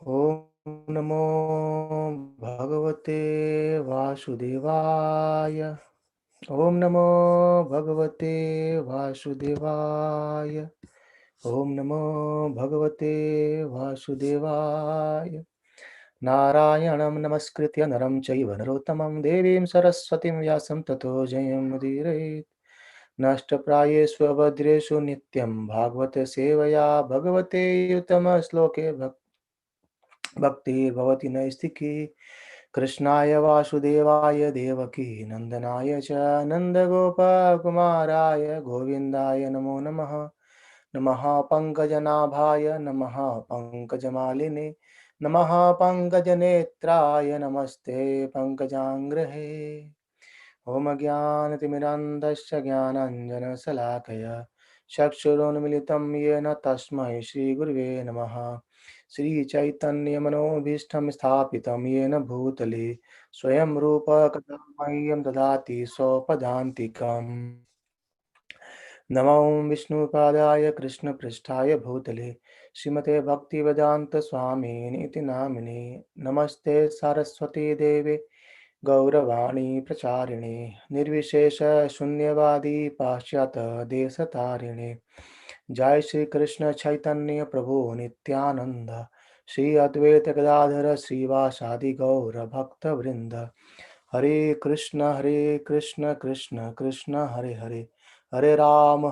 Om Namo Bhagavate Vasudevaya. Om Namo Bhagavate Vasudevaya. Om Namo Bhagavate Vasudevaya. Narayanam Namaskritya Naram Chaiva Narottamam Devim Saraswatim Vyasam Tato Jayam Udirayet. नष्टप्रायेषु अभद्रेषु नित्यं भागवत सेवया भगवते युतम श्लोके भक्तिर्भवति नैष्टिकी कृष्णाय वासुदेवाय देवकी नंदनाय च नन्दगोपकुमाराय गोविन्दाय नमो नमः नमः पङ्कजनाभाय नमः पङ्कजमालिने नमः पङ्कजनेत्राय नमस्ते पङ्कजाङ्ग्रहे ॐ ज्ञानतिमिरान्धस्य ज्ञानाञ्जनशलाकया चक्षुरुन्मिलितं येन तस्मै श्रीगुरुवे नमः श्रीचैतन्यमनोभीष्टं स्थापितं येन भूतले स्वयं रूप कदा मह्यं ददाति स्वपदान्तिकम् नमो विष्णुपादाय कृष्णपृष्ठाय भूतले श्रीमते भक्तिवेदान्तस्वामिनीति नामिने नमस्ते सरस्वती देवे गौरवाणी प्रचारिणे निर्विशेष शून्यवादी पाश्चात्य देशतारिणे जय श्री कृष्ण चैतन्य प्रभु नित्यानंद श्री अद्वैत गदाधर श्रीवासादि गौर भक्त वृंद हरे Krishna Krishna Krishna Hare Hare Hare Ram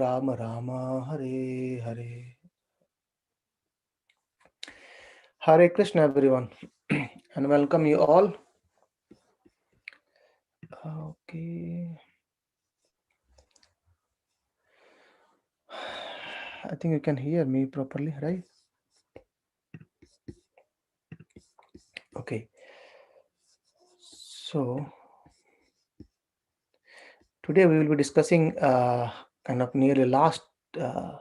Ram Ram Hare Hare. Hare Krishna everyone and welcome you all. Okay, I think you can hear me properly, right? Okay, so today we will be discussing kind of nearly last uh,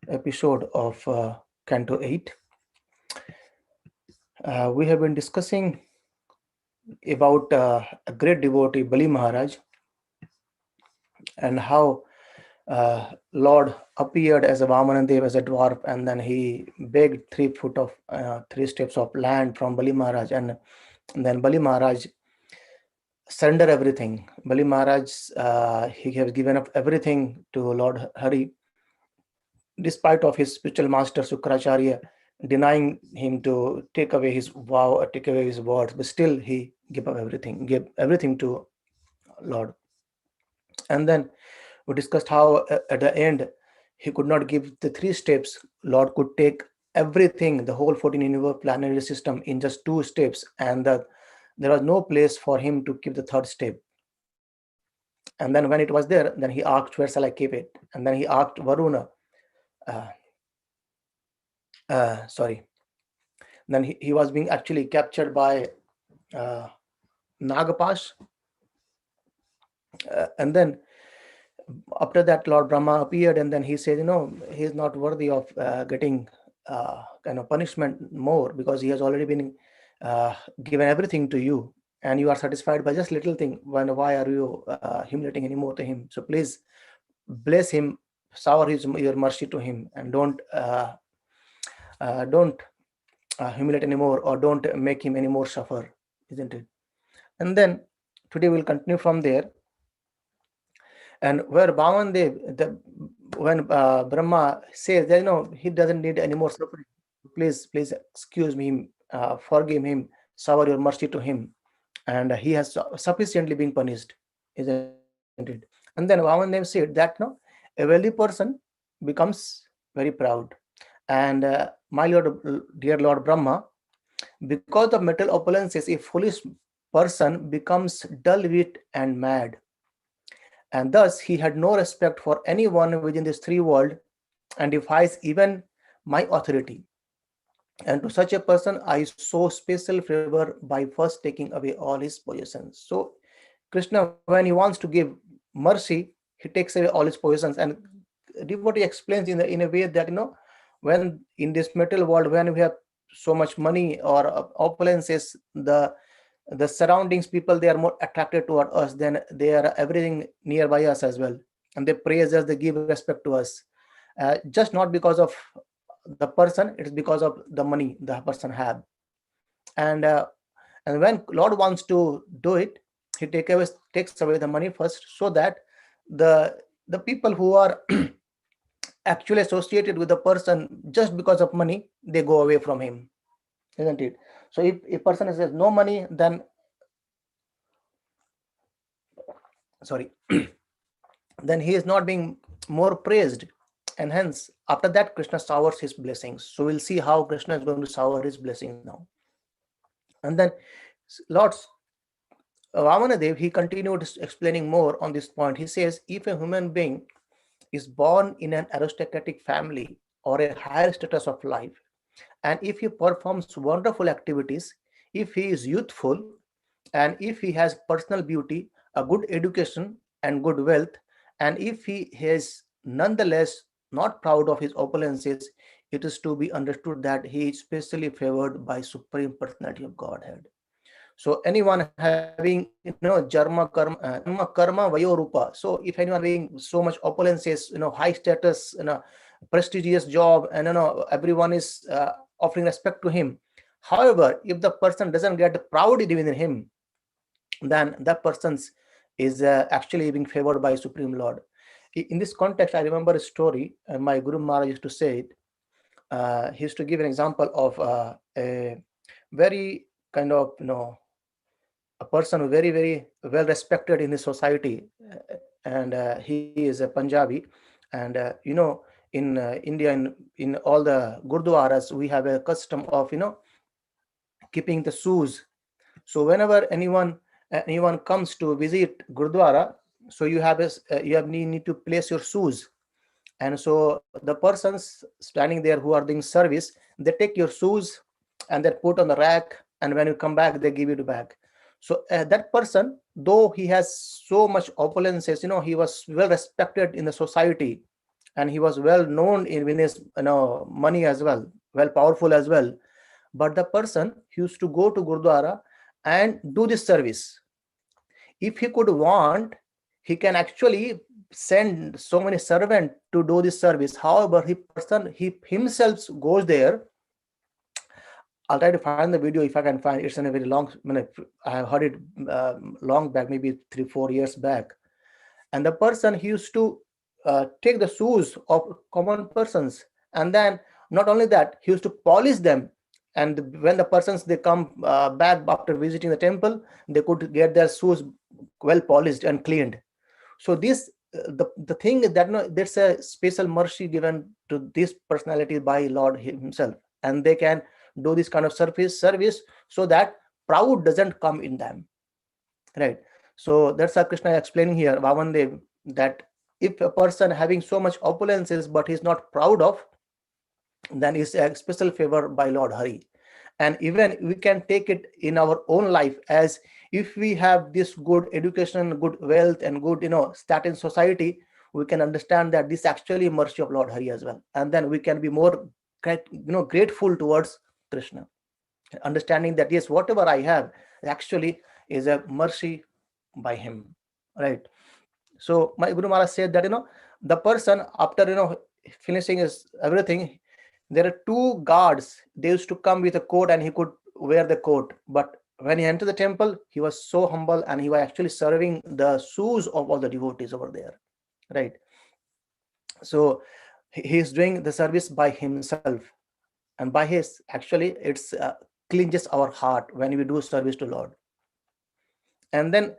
episode of Canto 8. We have been discussing about a great devotee, Bali Maharaj, and how Lord appeared as a Vamanandev, as a dwarf, and then he begged 3 steps of land from Bali Maharaj, and then Bali Maharaj surrender everything. Bali Maharaj, he has given up everything to Lord Hari, despite of his spiritual master Sukracharya denying him to take away his vow or take away his words, but still he gave everything to Lord. And then we discussed how at the end he could not give the 3 steps. Lord could take everything, the whole 14 universe planetary system in just 2 steps, and there was no place for him to keep the 3rd step. And then when it was there, then he asked, where shall I keep it? And then he asked Varuna, uh, sorry, then he was being actually captured by uh, Nagapash. And then after that, Lord Brahma appeared, and then he said, he is not worthy of getting kind of punishment more, because he has already been given everything to you, and you are satisfied by just little thing. Why are you humiliating anymore to him? So please bless him, shower your mercy to him, and don't humiliate anymore, or don't make him anymore suffer, isn't it? And then today we'll continue from there. And where when Brahma says that he doesn't need any more suffering, please excuse me, forgive him, shower your mercy to him, and he has sufficiently been punished, isn't it? And then Vaman said that a wealthy person becomes very proud, and my Lord, dear Lord Brahma, because of material opulences, a foolish person becomes dull-witted and mad, and thus he had no respect for anyone within this 3 world, and defies even my authority. And to such a person, I show special favor by first taking away all his possessions. So Krishna, when he wants to give mercy, he takes away all his possessions. And devotee explains in a way that when in this material world, when we have so much money or opulences, the surroundings people, they are more attracted toward us than they are everything nearby us as well, and they praise us, they give respect to us, just not because of the person, it's because of the money the person have. And uh, and when Lord wants to do it, he takes away the money first, so that the the people who are actually associated with the person just because of money, they go away from him, isn't it? So if a person says no money, then, sorry, then he is not being more praised, and hence after that Krishna showers his blessings. So we'll see how Krishna is going to shower his blessings now. And then Lord Vamanadev, he continued explaining more on this point. He says, if a human being is born in an aristocratic family or a higher status of life, and if he performs wonderful activities, if he is youthful, and if he has personal beauty, a good education, and good wealth, and if he is nonetheless not proud of his opulences, it is to be understood that he is specially favored by Supreme Personality of Godhead. So anyone having, janma karma vayo rupa. So if anyone having so much opulences, high status, prestigious job, and everyone is offering respect to him. However, if the person doesn't get proud within him, then that person is actually being favored by Supreme Lord. In this context, I remember a story, and my Guru Maharaj used to say it. He used to give an example of a very kind of, a person very, very well respected in his society, and he is a Punjabi. And in India, in all the gurdwaras, we have a custom of keeping the shoes. So whenever anyone comes to visit Gurdwara, so you have need to place your shoes. And so the persons standing there who are doing service, they take your shoes and they put on the rack, and when you come back, they give it back. So that person, though he has so much opulences, he was well respected in the society, and he was well known in his money as well, well powerful as well. But the person used to go to Gurdwara and do this service. If he could want, he can actually send so many servants to do this service. However, he himself goes there. I'll try to find the video if I can find. It's in a very long. I have heard it long back, maybe 3-4 years back. And the person, he used to take the shoes of common persons, and then not only that, he used to polish them. And when the persons, they come back after visiting the temple, they could get their shoes well polished and cleaned. So this the thing is that, there's a special mercy given to this personality by Lord himself, and they can do this kind of service, so that proud doesn't come in them, right? So that's how Krishna is explaining here, Vamandev, that if a person having so much opulences but he's not proud of, then is a special favor by Lord Hari. And even we can take it in our own life, as if we have this good education, good wealth, and good status in society, we can understand that this actually mercy of Lord Hari as well, and then we can be more grateful towards Krishna, understanding that yes, whatever I have actually is a mercy by him, right? So my Guru Maharaj said that the person, after finishing his everything, there are two guards. They used to come with a coat, and he could wear the coat. But when he entered the temple, he was so humble, and he was actually serving the shoes of all the devotees over there, right? So he is doing the service by himself, and by his, actually it's cleanses our heart when we do service to Lord. And then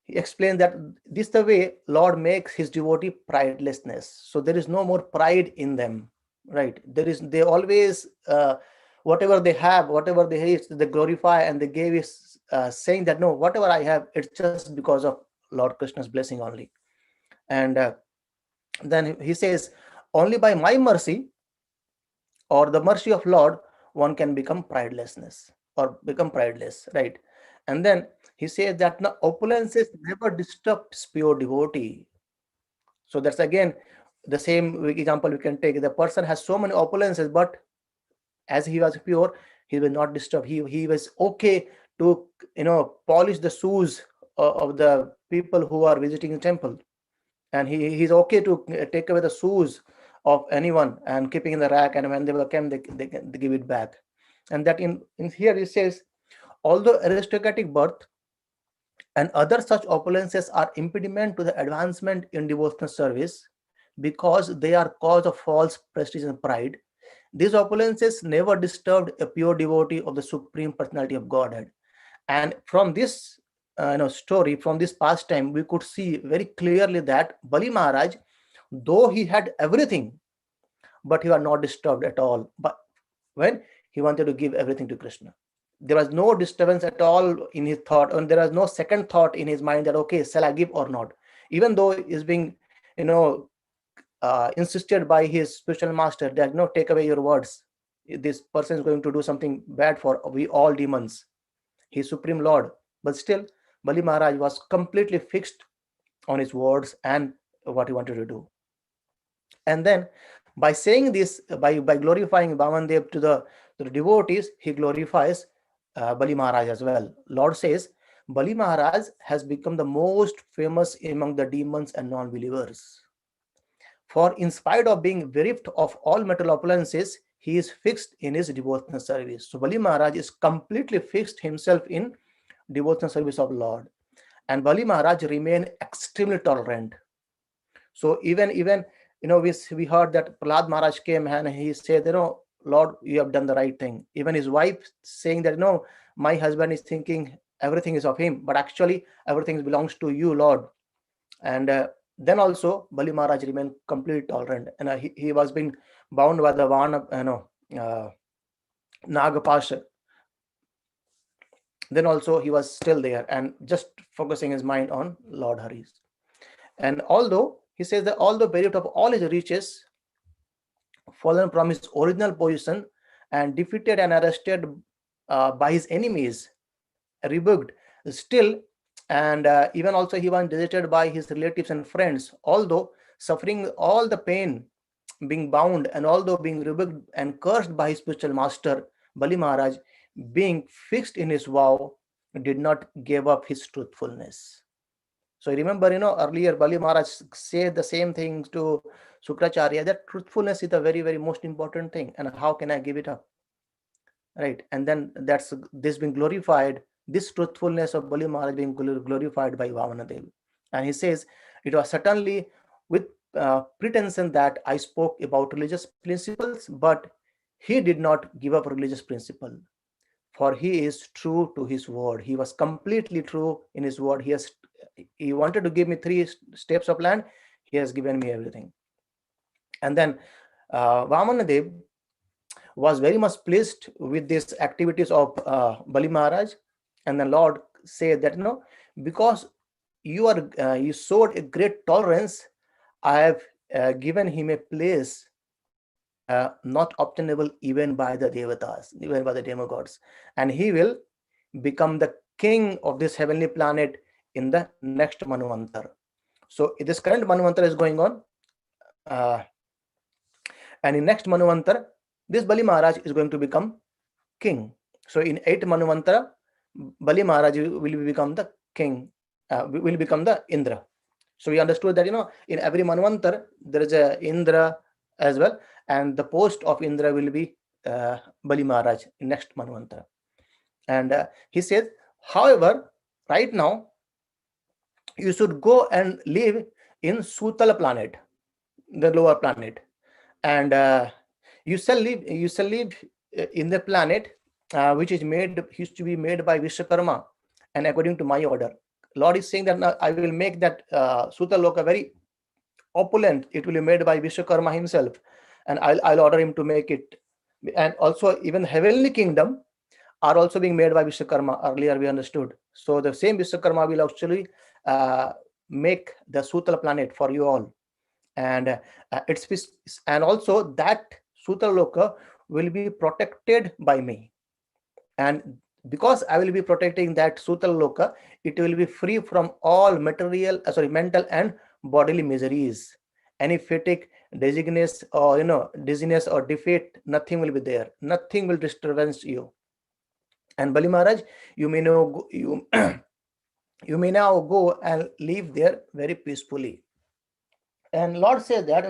he explains that this is the way Lord makes his devotee pridelessness. So there is no more pride in them, right? They always whatever they have, whatever they hate, they glorify, and they gave is saying that no, whatever I have, it's just because of Lord Krishna's blessing only. And then he says, only by my mercy or the mercy of Lord, one can become pridelessness or become prideless, right? And then he says that the opulences never disturbs pure devotee. So that's again the same example we can take. The person has so many opulences, but as he was pure, he will not disturb. He was okay to polish the shoes of the people who are visiting the temple, and he's okay to take away the shoes of anyone and keeping in the rack, and when they will come, they give it back. And that in here it says, although aristocratic birth and other such opulences are impediment to the advancement in devotional service because they are cause of false prestige and pride, these opulences never disturbed a pure devotee of the Supreme Personality of Godhead. And from this story, from this pastime, we could see very clearly that Bali Maharaj, though he had everything, but he was not disturbed at all. But when he wanted to give everything to Krishna, there was no disturbance at all in his thought, and there was no second thought in his mind that, okay, shall I give or not? Even though is being, insisted by his spiritual master that, no, take away your words. This person is going to do something bad for we all demons, his supreme lord. But still, Bali Maharaj was completely fixed on his words and what he wanted to do. And then by saying this, by glorifying Vamandev to the devotees, he glorifies Bali Maharaj as well. Lord says, Bali Maharaj has become the most famous among the demons and non-believers. For in spite of being bereft of all material opulences, he is fixed in his devotional service. So Bali Maharaj is completely fixed himself in devotional service of Lord. And Bali Maharaj remained extremely tolerant. So even we heard that Prahlad Maharaj came and he said, Lord, you have done the right thing. Even his wife saying that, my husband is thinking everything is of him, but actually everything belongs to you, Lord. And then also Bali Maharaj remained completely tolerant, and he was being bound by the Vana, Nagapasha. Then also he was still there and just focusing his mind on Lord Hari's. And although he says that although bereft of all his riches, fallen from his original position, and defeated and arrested by his enemies, rebuked, still, and even also he was deserted by his relatives and friends, although suffering all the pain, being bound, and although being rebuked and cursed by his spiritual master, Bali Maharaj, being fixed in his vow, did not give up his truthfulness. So remember, earlier Bali Maharaj said the same thing to Sukracharya, that truthfulness is the very, very most important thing, and how can I give it up? Right? And then that's this being glorified, this truthfulness of Bali Maharaj being glorified by Vamanadev. And he says, it was certainly with pretension that I spoke about religious principles, but he did not give up religious principle, for he is true to his word. He was completely true in his word. He wanted to give me 3 steps of land. He has given me everything. And then Vamanadev was very much pleased with these activities of Bali Maharaj. And the Lord said that, because you showed a great tolerance, I have given him a place not obtainable even by the devatas, even by the demigods. And he will become the king of this heavenly planet in the next Manvantar. So this current Manvantar is going on. And in next Manvantar, this Bali Maharaj is going to become king. So in 8th Manvantara, Bali Maharaj will become the king, will become the Indra. So we understood that, in every Manvantar, there is a Indra as well, and the post of Indra will be Bali Maharaj in next Manvantara. And he says, however, right now, you should go and live in Sutala planet, the lower planet, and you shall live in the planet which used to be made by Vishwakarma, and according to my order. Lord is saying that now I will make that Sutaloka very opulent. It will be made by Vishwakarma himself, and I'll order him to make it. And also even heavenly kingdom are also being made by Vishwakarma. Earlier we understood. So the same Vishwakarma will actually make the Sutala planet for you all. And and also that Sutaloka will be protected by me. And because I will be protecting that Sutaloka, it will be free from all mental and bodily miseries. Any fatigue, dizziness, or dizziness or defeat, nothing will be there. Nothing will disturbance you. And Bali Maharaj, you may now you may now go and live there very peacefully. And Lord says that,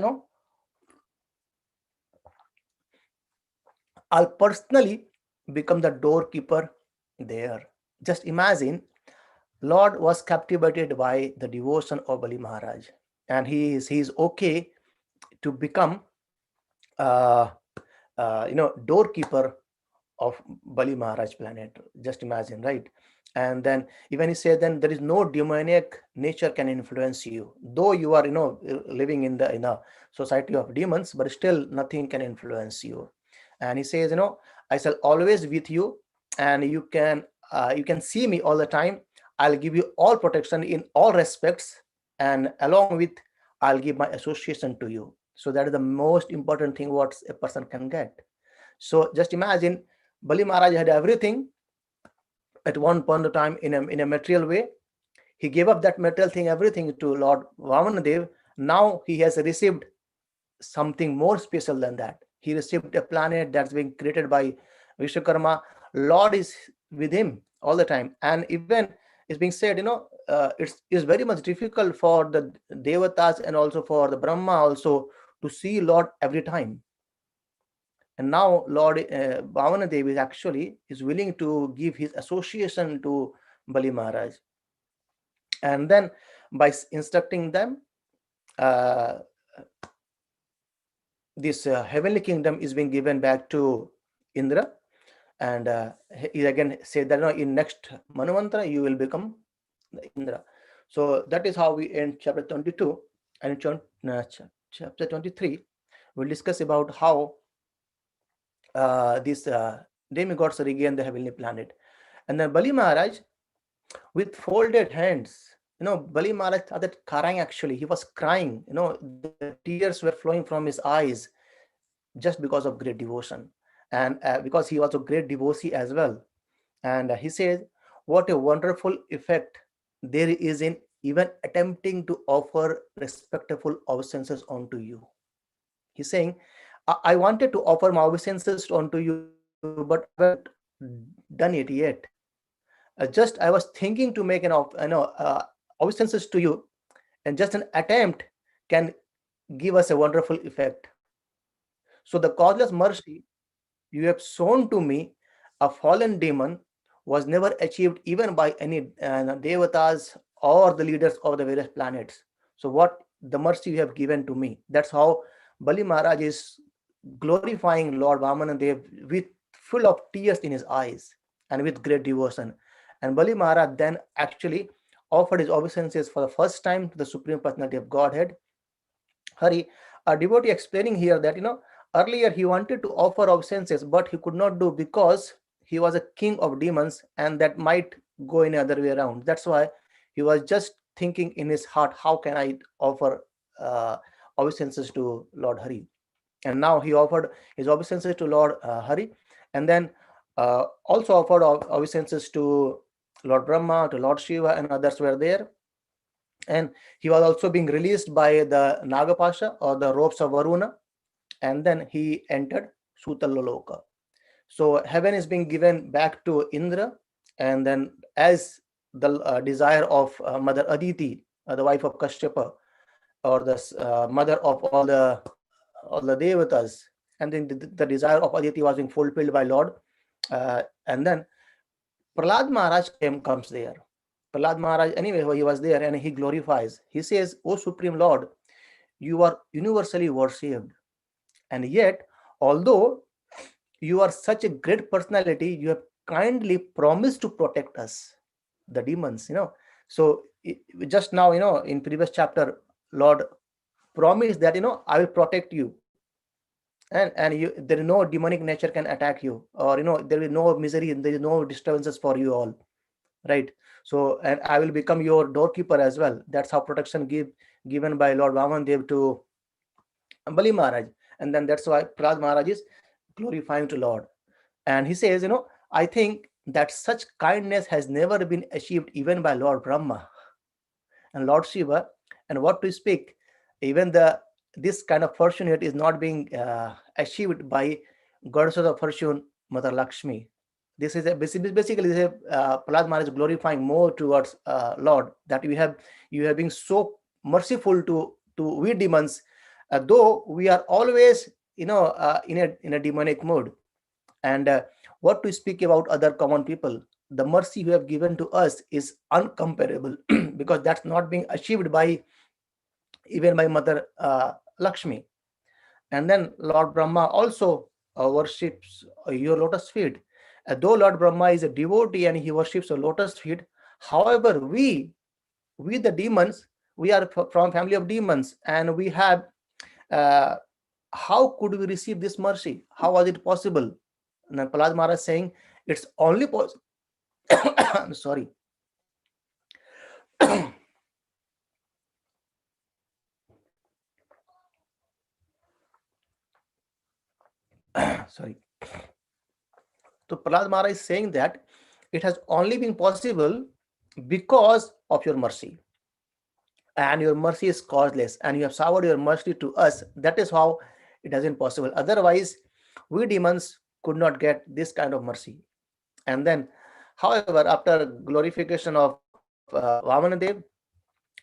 I'll personally become the doorkeeper there. Just imagine, Lord was captivated by the devotion of Bali Maharaj, and he is okay to become uh, doorkeeper of Bali Maharaj planet. Just imagine, right? And then even he said, then there is no demoniac nature can influence you, though you are living in a society of demons, but still nothing can influence you. And he says, I shall always with you, and you can see me all the time. I'll give you all protection in all respects, and along with, I'll give my association to you. So that is the most important thing what a person can get. So just imagine, Bali Maharaj had everything at one point of time in a material way. He gave up that material thing, everything, to Lord Vamanadev. Now he has received something more special than that. He received a planet that's being created by Vishwakarma. Lord is with him all the time. And even it's being said, it's very much difficult for the Devatas and also for the Brahma also to see Lord every time. And now Lord Bhavanadev is willing to give his association to Bali Maharaj. And then by instructing them, uh, this heavenly kingdom is being given back to Indra. And he again said that, in next Manvantara you will become the Indra. So that is how we end chapter 22. And chapter 23, we'll discuss about how these demigods regain the heavenly planet. And then Bali Maharaj, with folded hands, Bali Maharaj started crying. Actually, he was crying. The tears were flowing from his eyes, just because of great devotion, and because he was a great devotee as well. And he says, what a wonderful effect there is in even attempting to offer respectful obeisances unto you. He's saying, I wanted to offer my obeisances unto you, but I haven't done it yet. Just I was thinking to make obeisances to you, and just an attempt can give us a wonderful effect. So the causeless mercy you have shown to me, a fallen demon, was never achieved even by any devatas or the leaders of the various planets. So what the mercy you have given to me, that's how Bali Maharaj is glorifying Lord Vamanadev with full of tears in his eyes and with great devotion. And Bali Maharaj then actually offered his obeisances for the first time to the Supreme Personality of Godhead, Hari. A devotee explaining here that, earlier he wanted to offer obeisances, but he could not do because he was a king of demons, and that might go in the other way around. That's why he was just thinking in his heart, how can I offer uh, obeisances to Lord Hari? And now he offered his obeisances to Lord Hari, and then also offered obeisances to Lord Brahma, to Lord Shiva, and others were there. And he was also being released by the Nagapasha, or the ropes of Varuna, and then he entered Sutalaloka. So heaven is being given back to Indra, and then as the desire of Mother Aditi, the wife of Kashyapa, or the mother of all the devatas, and then the desire of Aditi was being fulfilled by Lord. And then Prahlad Maharaj comes there. Prahlad Maharaj, anyway, he was there, and he glorifies. He says, O Supreme Lord, you are universally worshipped. And yet, although you are such a great personality, you have kindly promised to protect us, the demons. So just now, in previous chapter, Lord promised that, I will protect you, and there is no demonic nature can attack you, or there is no misery, there is no disturbances for you all, right? So, and I will become your doorkeeper as well. That's how protection given by Lord Vamandev to Bali Maharaj. And then that's why Prahlad Maharaj is glorifying to Lord. And he says, I think that such kindness has never been achieved even by Lord Brahma and Lord Shiva. And what to speak, even this kind of fortune is not being achieved by goddesses of fortune, Mother Lakshmi. This is basically this is Prahlad Maharaj glorifying more towards Lord, that you have been so merciful to we demons, though we are always in a demonic mood. And what to speak about other common people? The mercy you have given to us is uncomparable because that's not being achieved by even by Mother Lakshmi. And then Lord Brahma also worships your lotus feet. Though Lord Brahma is a devotee and he worships a lotus feet, however, we the demons, we are from family of demons, and we have uh, how could we receive this mercy? How was it possible? And then Prahlad Maharaj is saying it's only possible. I'm sorry. Sorry. So Prahlad Maharaj is saying that it has only been possible because of your mercy, and your mercy is causeless, and you have showered your mercy to us. That is how it has been possible. Otherwise, we demons could not get this kind of mercy. And then, however, after glorification of Vamanadev,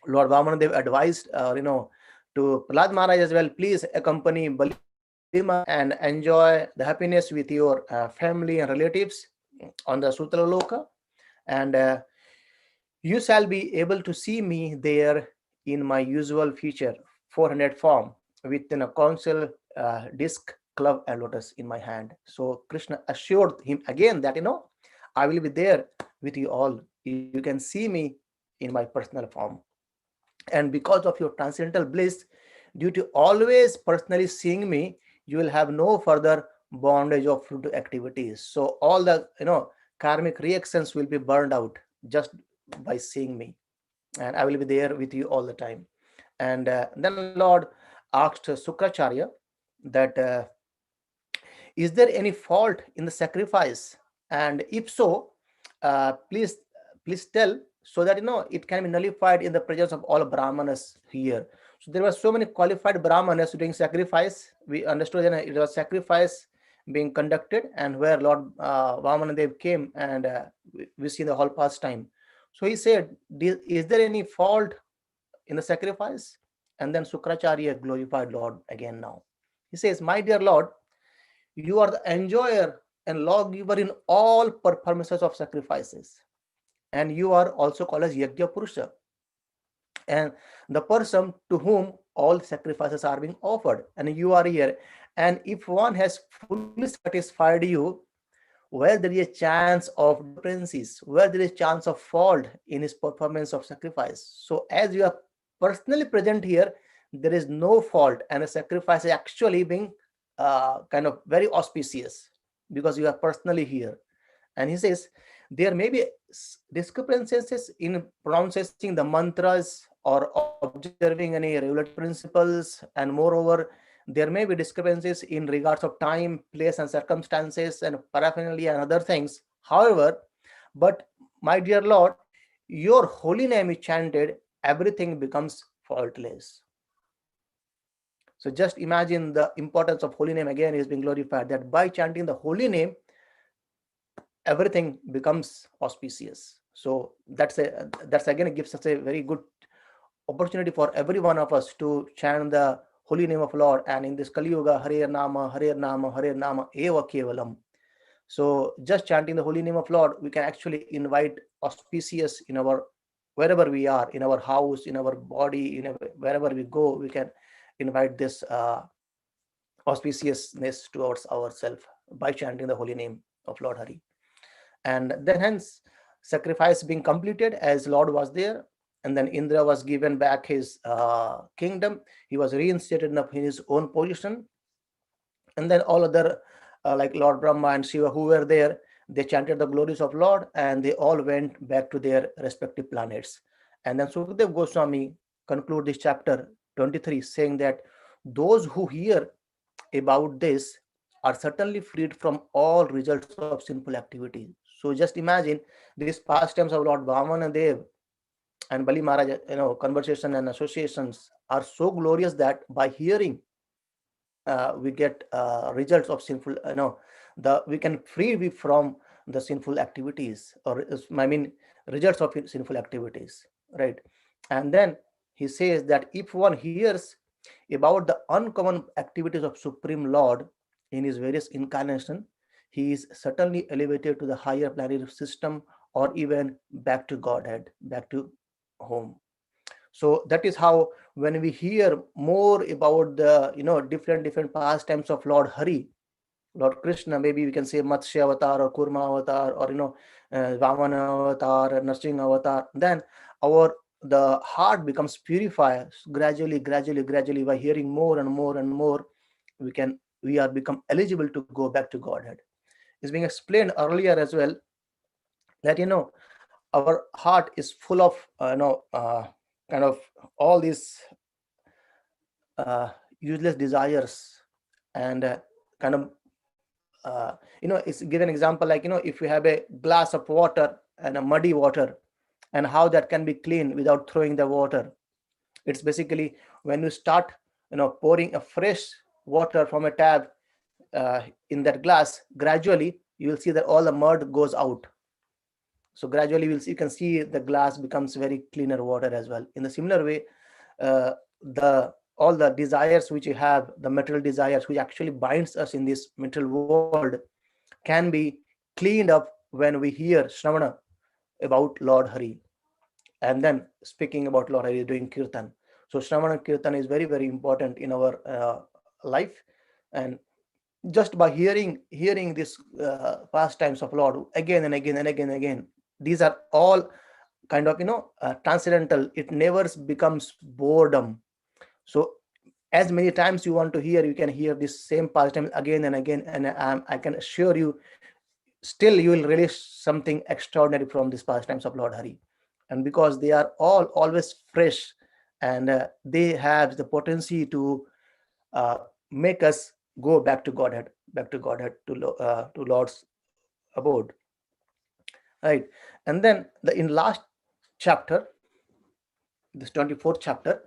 Lord Vamanadev advised, to Prahlad Maharaj as well, please accompany Bali Maharaj and enjoy the happiness with your family and relatives on the Sutala Loka. And you shall be able to see me there in my usual feature, 400 form, within a council disc, club, and lotus in my hand. So Krishna assured him again that, I will be there with you all. You can see me in my personal form. And because of your transcendental bliss, due to always personally seeing me, you will have no further bondage of fruit activities. So all the karmic reactions will be burned out just by seeing me, and I will be there with you all the time. And then Lord asked Sukracharya that is there any fault in the sacrifice, and if so, please tell, so that it can be nullified in the presence of all brahmanas here. So there were so many qualified brahmanas doing sacrifice. We understood that it was sacrifice being conducted, and where Lord Vamanadev came, and we see the whole pastime. So he said, is there any fault in the sacrifice? And then Sukracharya glorified Lord again now. He says, my dear Lord, you are the enjoyer and lawgiver in all performances of sacrifices. And you are also called as Yajna Purusha, and the person to whom all sacrifices are being offered. And you are here. And if one has fully satisfied you, where there is a chance of discrepancies, where there is chance of fault in his performance of sacrifice. So as you are personally present here, there is no fault, and the sacrifice is actually being kind of very auspicious because you are personally here. And he says there may be discrepancies in pronouncing the mantras or observing any regulatory principles, and moreover, there may be discrepancies in regards of time, place, and circumstances, and paraphernalia and other things. However, but my dear Lord, your holy name is chanted, everything becomes faultless. So just imagine the importance of holy name again is being glorified, that by chanting the holy name, everything becomes auspicious. So that's again, it gives us a very good opportunity for every one of us to chant the holy name of Lord. And in this Kali Yuga, Hare Nama, Hare Nama, Hare Nama, Eva Kevalam. So just chanting the holy name of Lord, we can actually invite auspicious in our, wherever we are, in our house, in our body, wherever we go, we can invite this auspiciousness towards ourselves by chanting the holy name of Lord Hari. And then hence sacrifice being completed as Lord was there, and then Indra was given back his kingdom. He was reinstated in his own position, and then all other like Lord Brahma and Shiva who were there, they chanted the glories of Lord, and they all went back to their respective planets. And then Sukadev Goswami conclude this chapter 23 saying that those who hear about this are certainly freed from all results of sinful activity. So just imagine these pastimes of Lord Vamana Dev and Bali Maharaj, conversation and associations are so glorious that by hearing, we get results of sinful, we can free from the sinful activities, or I mean, results of sinful activities, right? And then he says that if one hears about the uncommon activities of Supreme Lord in his various incarnation, he is certainly elevated to the higher planetary system, or even back to Godhead, back to home. So that is how, when we hear more about the different pastimes of Lord Hari, Lord Krishna, maybe we can say Matsya avatar or Kurma avatar, or Vamana avatar, Narsingh avatar, then our the heart becomes purified gradually by hearing more and more and more. We are become eligible to go back to Godhead. It's being explained earlier as well that our heart is full of kind of all these uh, useless desires, and kind of it's given example like, if you have a glass of water and a muddy water, and how that can be clean without throwing the water. It's basically, when you start pouring a fresh water from a tap in that glass, gradually you will see that all the mud goes out. So gradually you can see the glass becomes very cleaner water as well. In the similar way, uh, the all the desires which you have, the material desires which actually binds us in this material world, can be cleaned up when we hear Shravana about Lord Hari, and then speaking about Lord Hari, doing kirtan. So Shravana kirtan is very important in our life. And just by hearing this pastimes of Lord again and again and again and again, these are all kind of transcendental. It never becomes boredom. So as many times you want to hear, you can hear this same pastime again and again, and I can assure you, still you will release something extraordinary from these pastimes of Lord Hari. And because they are all always fresh, and they have the potency to uh, make us go back to Godhead, to Lord's abode, right? And then in last chapter, this 24th chapter,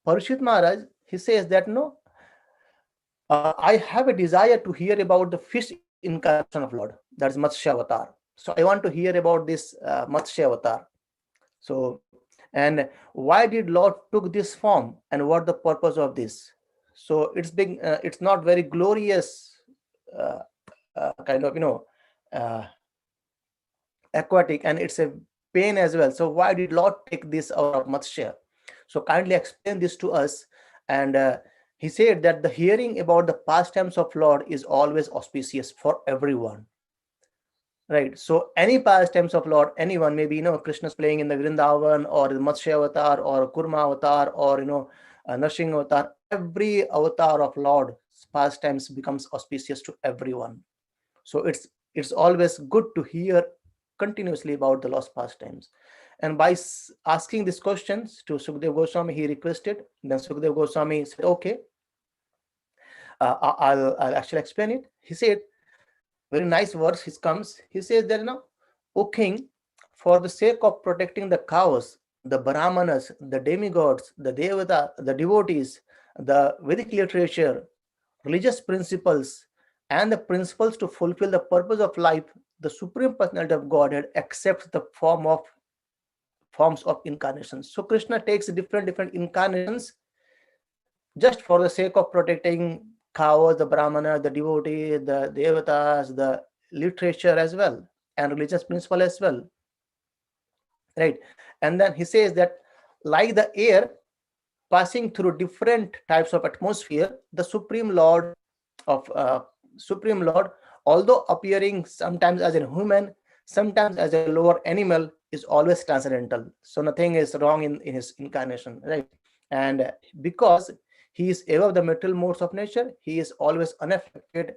Parishit Maharaj, he says that no, I have a desire to hear about the fish incarnation of Lord, that is Matsya avatar. So I want to hear about this Matsya avatar. So, and why did Lord took this form, and what the purpose of this? So it's not very glorious, uh, kind of uh, aquatic, and it's a pain as well. So why did Lord take this out of Matsya? So kindly explain this to us. And he said that the hearing about the pastimes of Lord is always auspicious for everyone. Right. So any pastimes of Lord, anyone, maybe Krishna's playing in the Vrindavan, or the Matsya avatar, or Kurma avatar, or Narsingh avatar. Every avatar of Lord's pastimes becomes auspicious to everyone. So it's always good to hear continuously about the lost pastimes. And by asking these questions to Sukadeva Goswami, he requested. Then Sukadeva Goswami said, "Okay, I'll actually explain it." He said, very nice verse. He comes. He says that O king, for the sake of protecting the cows, the brahmanas, the demigods, the devata, the devotees, the Vedic literature, religious principles, and the principles to fulfill the purpose of life, the Supreme Personality of Godhead accepts the forms of incarnations. So Krishna takes different incarnations just for the sake of protecting cows, the brahmana, the devotee, the devatas, the literature as well, and religious principle as well, right? And then he says that, like the air passing through different types of atmosphere, the Supreme Lord, although appearing sometimes as a human, sometimes as a lower animal, is always transcendental. So nothing is wrong in his incarnation, right? And because he is above the material modes of nature, he is always unaffected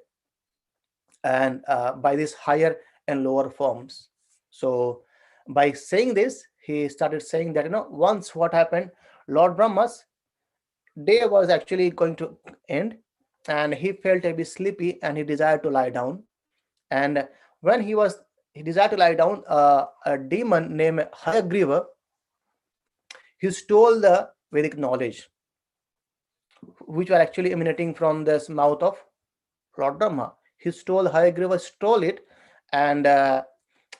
and by these higher and lower forms. So by saying this, he started saying that once what happened, Lord Brahma's day was actually going to end, and he felt a bit sleepy, and he desired to lie down. And when he desired to lie down, a demon named Hayagriva, he stole the Vedic knowledge, which were actually emanating from this mouth of Lord Brahma. Hayagriva stole it, and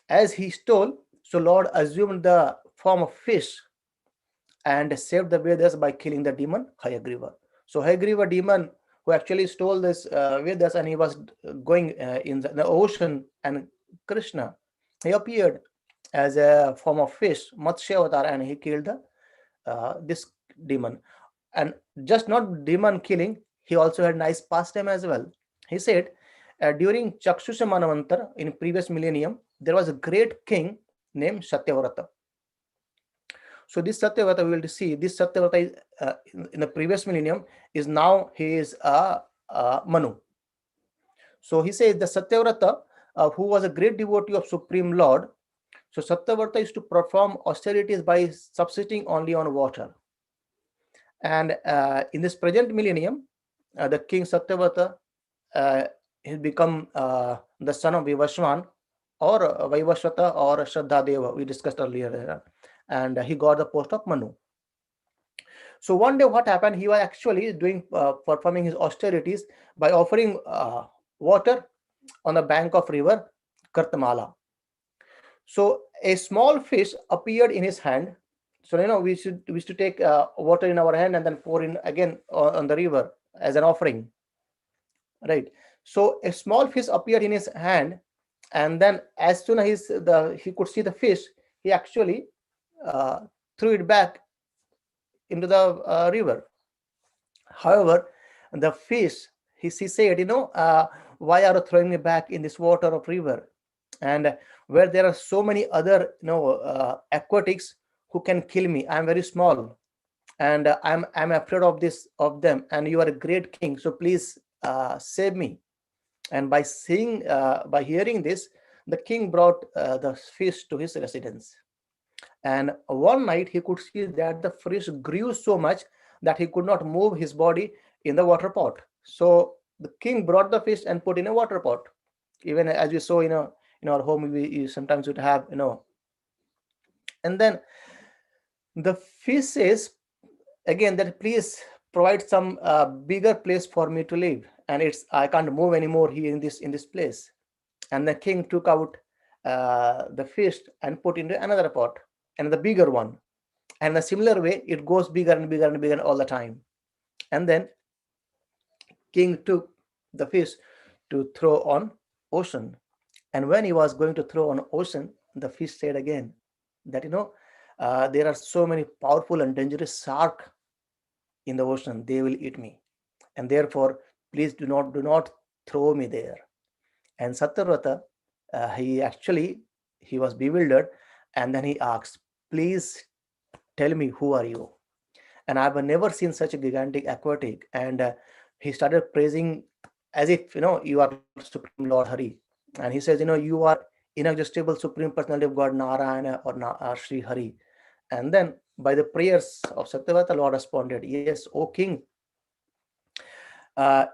as he stole, so Lord assumed the form of fish and saved the Vedas by killing the demon Hayagriva. So Hayagriva demon who actually stole this Vedas, and he was going in the ocean, and Krishna, he appeared as a form of fish, Matsya avatar, and he killed this demon. And just not demon killing, he also had nice pastime as well. He said, during Chakshusha Manavantar in previous millennium, there was a great king named Satyavrata. So this Satyavrata, we will see, this Satyavrata is, in the previous millennium, is now he is Manu. So he says the Satyavrata, who was a great devotee of Supreme Lord. So Satyavrata used to perform austerities by subsisting only on water. And in this present millennium, the king Satyavrata has become the son of Vivaswan, or Vaivashvata, or Shraddha we discussed earlier, and he got the post of Manu. So one day what happened, he was actually doing performing his austerities by offering water on the bank of river Kartamala. So a small fish appeared in his hand. So we should take water in our hand and then pour in again on the river as an offering, right? So a small fish appeared in his hand, and then as soon as he could see the fish, he actually threw it back into the river. However, the fish, he said, why are you throwing me back in this water of river? And where there are so many other aquatics who can kill me, I'm very small, and I'm afraid of them, and you are a great king, so please save me. And by hearing this, the king brought the fish to his residence. And one night he could see that the fish grew so much that he could not move his body in the water pot. So the king brought the fish and put in a water pot. Even as we saw in our home, we sometimes would have, and then the fish says again that please provide some bigger place for me to live, and I can't move anymore here in this place. And the king took out the fish and put into another pot, and the bigger one. And the similar way, it goes bigger and bigger and bigger all the time. And then king took the fish to throw on ocean. And when he was going to throw on ocean, the fish said again that there are so many powerful and dangerous sharks in the ocean, they will eat me, and therefore please do not throw me there. And Satyavrata, he was bewildered, and then he asked, please tell me, who are you? And I've never seen such a gigantic aquatic. And he started praising as if you are Supreme Lord Hari. And he says, you are inexhaustible Supreme Personality of God Narayana, or Sri Hari. And then by the prayers of Satyavrata, Lord responded, yes, O king,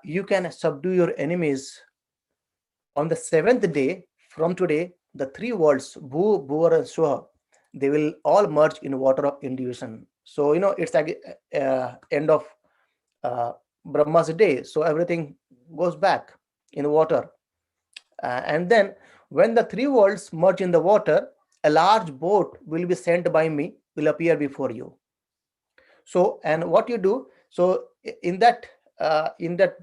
you can subdue your enemies. On the seventh day from today, the three worlds, Bhu, Bhuvar, and Swaha, they will all merge in water of individuation. So it's like end of Brahma's day, so everything goes back in water. And then when the three worlds merge in the water, a large boat will be sent by me, will appear before you. So, and what you do, so in that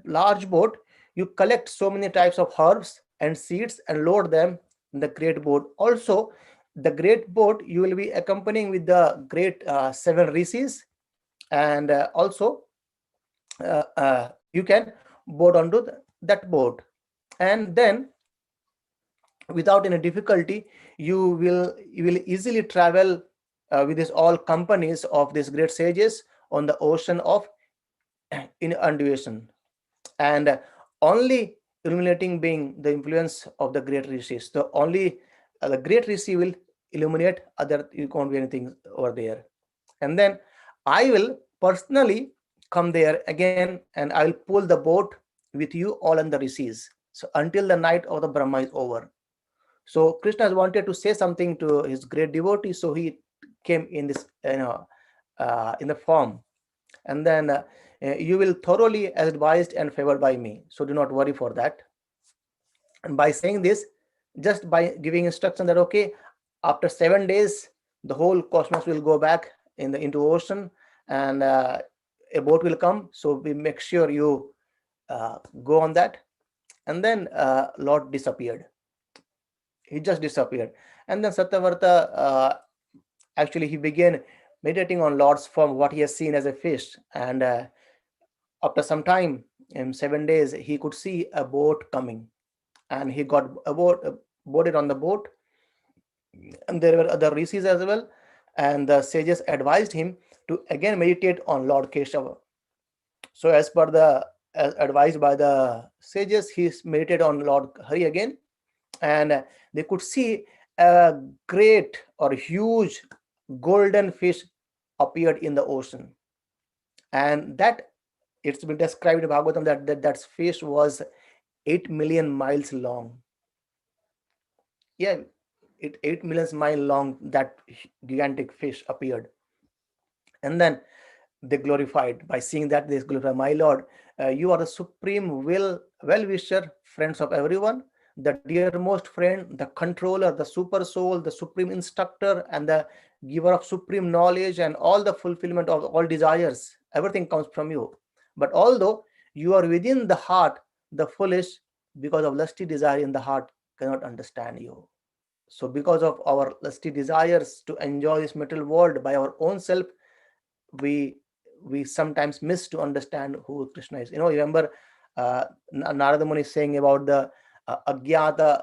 large boat, you collect so many types of herbs and seeds and load them in the great boat. Also, the great boat, you will be accompanying with the great 7 rishis, and also you can board onto that boat. And then without any difficulty, you will easily travel with this all companies of these great sages on the ocean of individuation. And only illuminating being the influence of the great rishis. So only the great rishi will illuminate, other you can't be anything over there. And then I will personally come there again, and I will pull the boat with you all and the rishis, so until the night of the Brahma is over. So Krishna wanted to say something to his great devotee, so he came in this in the form. And then you will thoroughly advised and favored by me, so do not worry for that. And by saying this, just by giving instruction that okay, after 7 days the whole cosmos will go back into ocean, and a boat will come, so we make sure you go on that. And then Lord disappeared. He just disappeared. And then Satyavrata, actually, he began meditating on Lord's form, what he has seen as a fish. And after some time, in 7 days, he could see a boat coming. And he got boarded on the boat. And there were other rishis as well. And the sages advised him to again meditate on Lord Keshava. So, as per the as advised by the sages, he meditated on Lord Hari again, and they could see a great or huge golden fish appeared in the ocean, and that it's been described in Bhagavatam that fish was 8 million miles long. Yeah, 8 million miles long. That gigantic fish appeared, and then they glorified. By seeing that, they glorify, my Lord, you are the supreme well-wisher, friends of everyone, the dearmost friend, the controller, the super soul, the supreme instructor, and the giver of supreme knowledge, and all the fulfillment of all desires. Everything comes from you. But although you are within the heart, the foolish, because of lusty desire in the heart, cannot understand you. So, because of our lusty desires to enjoy this material world by our own self, we we sometimes miss to understand who Krishna is. Remember Narada Muni saying about the Agyata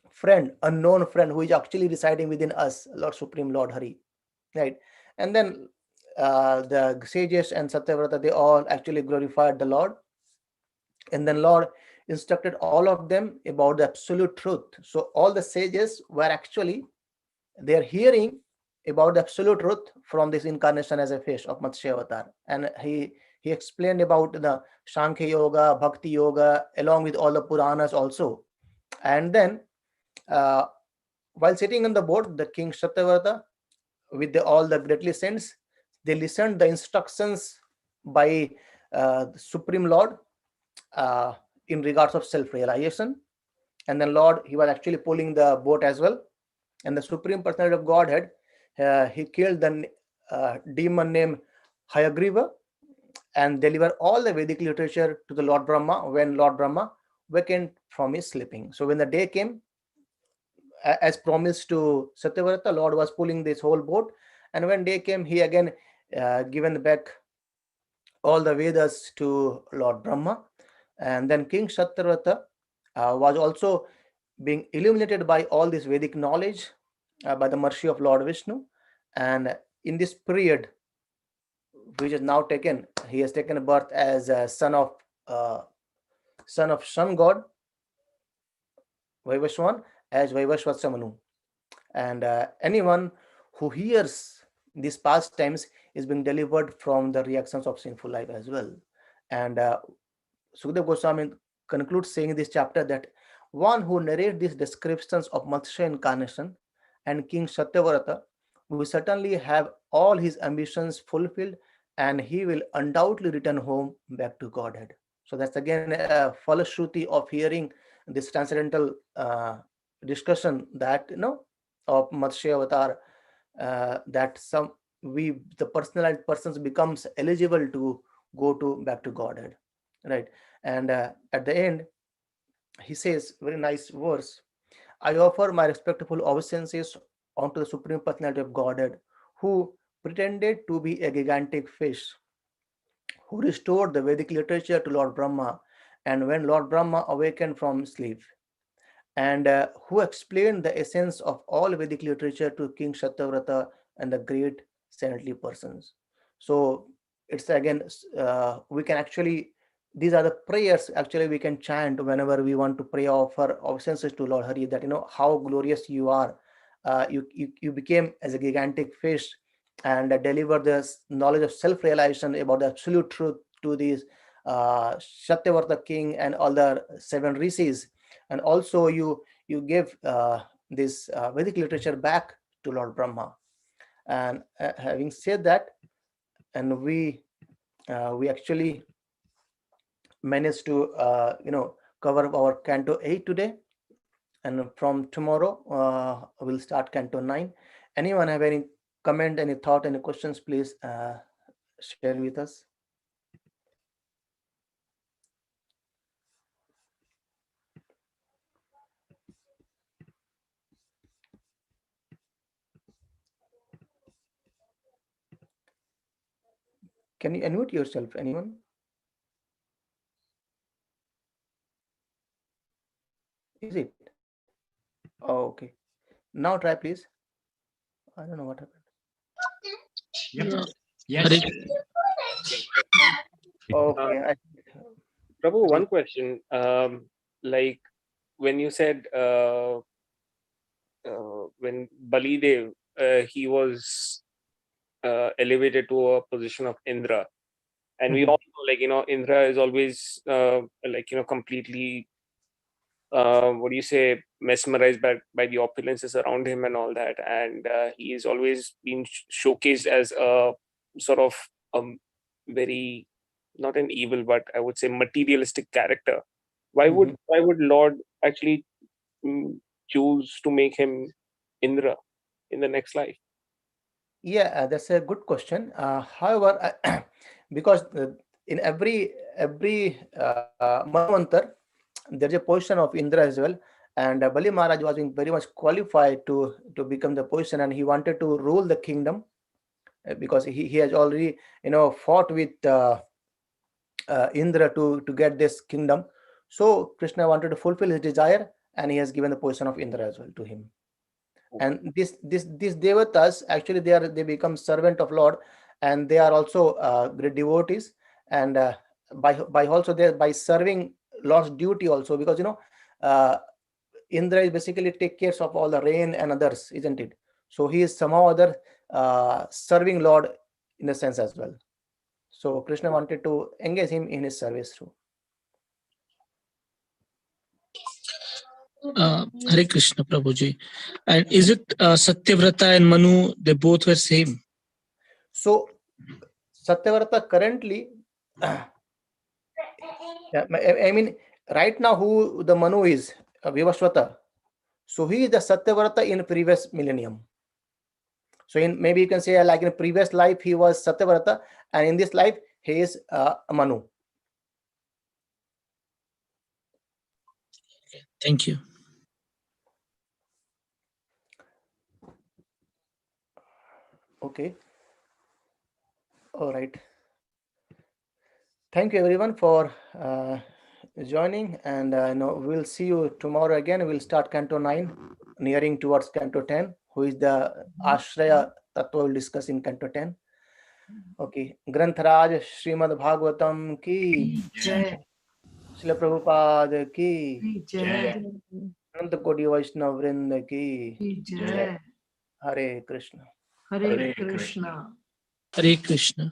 friend, unknown friend, who is actually residing within us, Lord Supreme, Lord Hari, right? And then the sages and Satyavrata, they all actually glorified the Lord. And then Lord instructed all of them about the absolute truth. So all the sages were actually, they are hearing about the absolute truth from this incarnation as a fish of Matsya Avatar. And he explained about the Sankhya Yoga, Bhakti Yoga, along with all the Puranas also. And then uh, while sitting on the boat, the king Satyavrata, with all the greatly saints, they listened the instructions by the Supreme Lord uh, in regards of self-realization. And then Lord, he was actually pulling the boat as well. And the Supreme Personality of Godhead, he killed the demon named Hayagriva and delivered all the Vedic literature to the Lord Brahma when Lord Brahma wakened from his sleeping. So when the day came, as promised to Satyavrata, Lord was pulling this whole boat. And when day came, he again given back all the Vedas to Lord Brahma. And then King Satyavrata was also being illuminated by all this Vedic knowledge by the mercy of Lord Vishnu. And in this period, which is now taken, he has taken birth as a uh, son of sun god Vaivashwan as Vaivashwatsa Manu. And anyone who hears these pastimes is being delivered from the reactions of sinful life as well. And Sukadeva Goswami concludes saying in this chapter that one who narrates these descriptions of Matsya incarnation and King Satyavrata will certainly have all his ambitions fulfilled, and he will undoubtedly return home back to Godhead. So that's again a falashruti of hearing this transcendental discussion that of Matsya Avatar, that some we the personalized persons becomes eligible to go to back to Godhead, right? And at the end, he says very nice verse: I offer my respectful obeisances unto the Supreme Personality of Godhead, who pretended to be a gigantic fish, who restored the Vedic literature to Lord Brahma, and when Lord Brahma awakened from sleep, and who explained the essence of all Vedic literature to King Satyavrata and the great saintly persons. So it's again, we can actually, these are the prayers actually we can chant whenever we want to pray, offer obeisances to Lord Hari, that how glorious you are. You became as a gigantic fish and deliver this knowledge of self-realization about the absolute truth to these Satyavrata king and all the seven rishis. And also you give this Vedic literature back to Lord Brahma. And having said that, and we actually managed to cover our Canto 8 today, and from tomorrow we'll start Canto 9. Anyone have any comment, any thought, any questions, please share with us. Can you unmute yourself, anyone? Is it? Oh, okay. Now try, please. I don't know what happened. Yes. Okay. Prabhu, one question. Like when you said when Balidev he was elevated to a position of Indra, and we all know, like, Indra is always like, completely what do you say, mesmerized by the opulences around him and all that, and he is always been showcased as a sort of very, not an evil, but I would say materialistic character. Why would Lord actually choose to make him Indra in the next life? Yeah, that's a good question. However, because in every Manvantar, there's a position of Indra as well, and Bali Maharaj was being very much qualified to become the position, and he wanted to rule the kingdom because he has already fought with Indra to get this kingdom. So Krishna wanted to fulfill his desire, and he has given the position of Indra as well to him. And these devatas, actually they become servant of Lord, and they are also great devotees, and by also they by serving Lord's duty also, because Indra is basically take care of all the rain and others, isn't it? So he is somehow other serving Lord in a sense as well. So Krishna wanted to engage him in his service too. Hare Krishna, Prabhuji. And is it Satyavrata and Manu, they both were same? So Satyavrata currently, I mean, right now who the Manu is, Vivaswata. So he is the Satyavrata in previous millennium. So maybe you can say, like, in previous life he was Satyavrata, and in this life he is Manu. Thank you. Okay. All right. Thank you everyone for joining, and we'll see you tomorrow again. We'll start Canto 9, nearing towards Canto 10, who is the Ashraya Tattva we'll discuss in Canto 10. Okay. Grantaraj Srimad Bhagavatam ki Jai. Srila Prabhupada ki Jai. Ananta Koti Vaishnava Vrinda ki Jai. Hare Krishna. Hare Krishna. Hare Krishna.